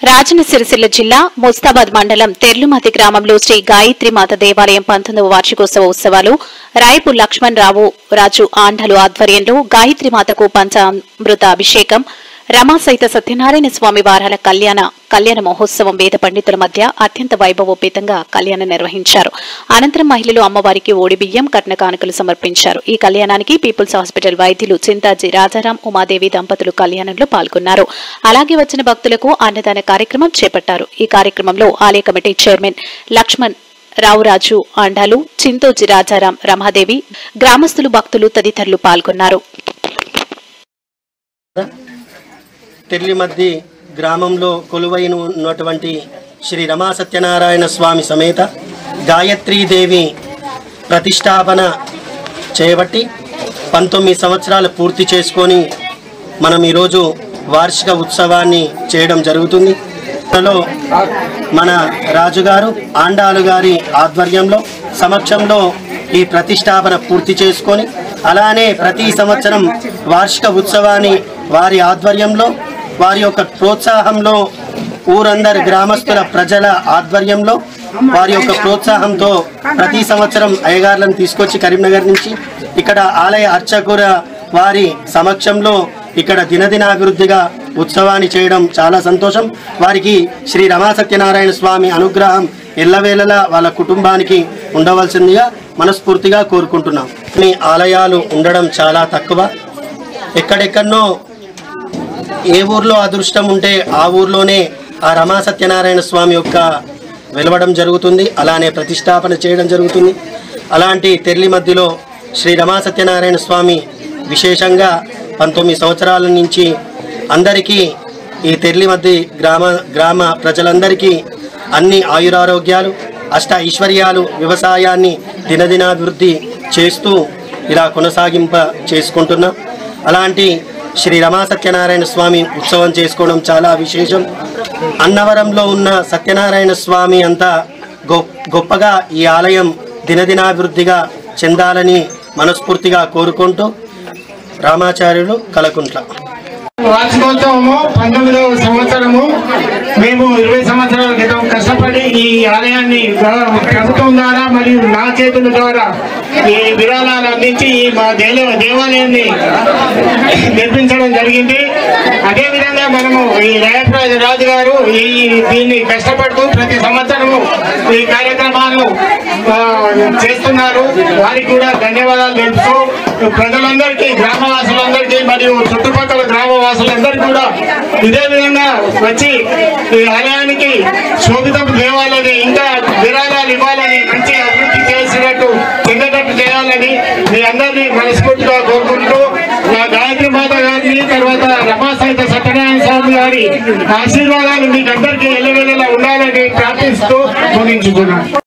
రాజన్న సిరిసిల్ల జిల్లా ముస్తాబాద్ మండలం తెర్లుమతి గ్రామంలో శ్రీ గాయత్రీమాత దేవాలయం 19వ వార్షికోత్సవ ఉత్సవాలు రాయపు లక్ష్మణ్ రాజు ఆండాలు ఆధ్వర్యంలో గాయత్రీమాతకు పంచామృత అభిషేకం రమాసహిత సత్యనారాయణ స్వామి వారాల కళ్యాణ మహోత్సవం వేద పండితుల మధ్య అత్యంత వైభవోపేతంగా కళ్యాణం నిర్వహించారు. అనంతరం మహిళలు అమ్మవారికి ఓడిబియ్యం కట్న కానుకలు సమర్పించారు. ఈ కళ్యాణానికి పీపుల్స్ హాస్పిటల్ వైద్యులు చింతాజీ రాజారాం ఉమాదేవి దంపతులు కళ్యాణంలో పాల్గొన్నారు. అలాగే వచ్చిన భక్తులకు అన్నదాన కార్యక్రమం చేపట్టారు. ఈ కార్యక్రమంలో ఆలయ కమిటీ చైర్మన్ లక్ష్మణ్ రాజు ఆండాలు, చింతోజీ రాజారాం, రమాదేవి, గ్రామస్తులు, భక్తులు తదితరులు పాల్గొన్నారు. తెర్లిమద్ది గ్రామంలో కొలువైన ఉన్నటువంటి శ్రీ రమా సత్యనారాయణ స్వామి సమేత గాయత్రీదేవి ప్రతిష్టాపన చేయబట్టి 19 సంవత్సరాలు పూర్తి చేసుకొని మనం ఈరోజు వార్షిక ఉత్సవాన్ని చేయడం జరుగుతుంది. అందులో మన రాజుగారు ఆండాలు గారి ఆధ్వర్యంలో సమక్షంలో ఈ ప్రతిష్టాపన పూర్తి చేసుకొని అలానే ప్రతి సంవత్సరం వార్షిక ఉత్సవాన్ని వారి ఆధ్వర్యంలో వారి యొక్క ప్రోత్సాహంలో ఊరందరి గ్రామస్తుల ప్రజల ఆధ్వర్యంలో వారి యొక్క ప్రోత్సాహంతో ప్రతి సంవత్సరం అయ్యగారులను తీసుకొచ్చి కరీంనగర్ నుంచి ఇక్కడ ఆలయ అర్చకుల వారి సమక్షంలో ఇక్కడ దినదినాభివృద్ధిగా ఉత్సవాన్ని చేయడం చాలా సంతోషం. వారికి శ్రీ రమా సత్యనారాయణ స్వామి అనుగ్రహం ఎల్లవేళలా వాళ్ళ కుటుంబానికి ఉండవలసిందిగా మనస్ఫూర్తిగా కోరుకుంటున్నాం. ఈ ఆలయాలు ఉండడం చాలా తక్కువ. ఎక్కడెక్కడనో ఏ ఊర్లో అదృష్టం ఉంటే ఆ ఊర్లోనే ఆ రమా సత్యనారాయణ స్వామి యొక్క వెలవడం జరుగుతుంది, అలానే ప్రతిష్టాపన చేయడం జరుగుతుంది. అలాంటి తెర్లిమద్దిలో శ్రీ రమా సత్యనారాయణ స్వామి విశేషంగా 19 సంవత్సరాల నుంచి అందరికీ ఈ తెర్లిమద్ది గ్రామ ప్రజలందరికీ అన్ని ఆయురారోగ్యాలు అష్ట ఐశ్వర్యాలు వ్యవసాయాన్ని దినదినాభివృద్ధి చేస్తూ ఇలా కొనసాగింప చేసుకుంటున్నాం. అలాంటి శ్రీ రమా సత్యనారాయణ స్వామి ఉత్సవం చేసుకోవడం చాలా విశేషం. అన్నవరంలో ఉన్న సత్యనారాయణ స్వామి అంతా గొప్పగా ఈ ఆలయం దినదినాభివృద్ధిగా చెందాలని మనస్ఫూర్తిగా కోరుకుంటూ రామాచార్యులు కలకుంట్ల. వార్షికోత్సవము 19వ సంవత్సరము. మేము 20 సంవత్సరాల క్రితం కష్టపడి ఈ ఆలయాన్ని ప్రభుత్వం ద్వారా మరియు నా చేతుల ద్వారా ఈ విరాళాలు అందించి మా దేవాలయాన్ని నిర్మించడం జరిగింది. అదేవిధంగా మనము ఈ రాజు గారు దీన్ని కష్టపడుతూ ప్రతి సంవత్సరము ఈ కార్యక్రమాలను చేస్తున్నారు. వారికి కూడా ధన్యవాదాలు తెలుపుతూ ప్రజలందరికీ గ్రామవాసులందరికీ మరియు చుట్టుపక్కల గ్రామవాసులందరికీ కూడా ఇదే విధంగా వచ్చి ఈ ఆలయానికి శోభితపు దేవాలని ఇంకా విరాళాలు ఇవ్వాలని మంచి అభివృద్ధి చేసినట్టు చెందేటట్టు చేయాలని మీ అందరినీ మనస్ఫూర్తిగా కోరుకుంటూ నా గాయత్రి మాత గారిని తర్వాత రమాసహిత సత్యనారాయణ స్వామి గారి ఆశీర్వాదాలు మీకు అందరికీ ఎల్లవేళలా ఉండాలని ప్రార్థిస్తూ ముగించుకున్నాను.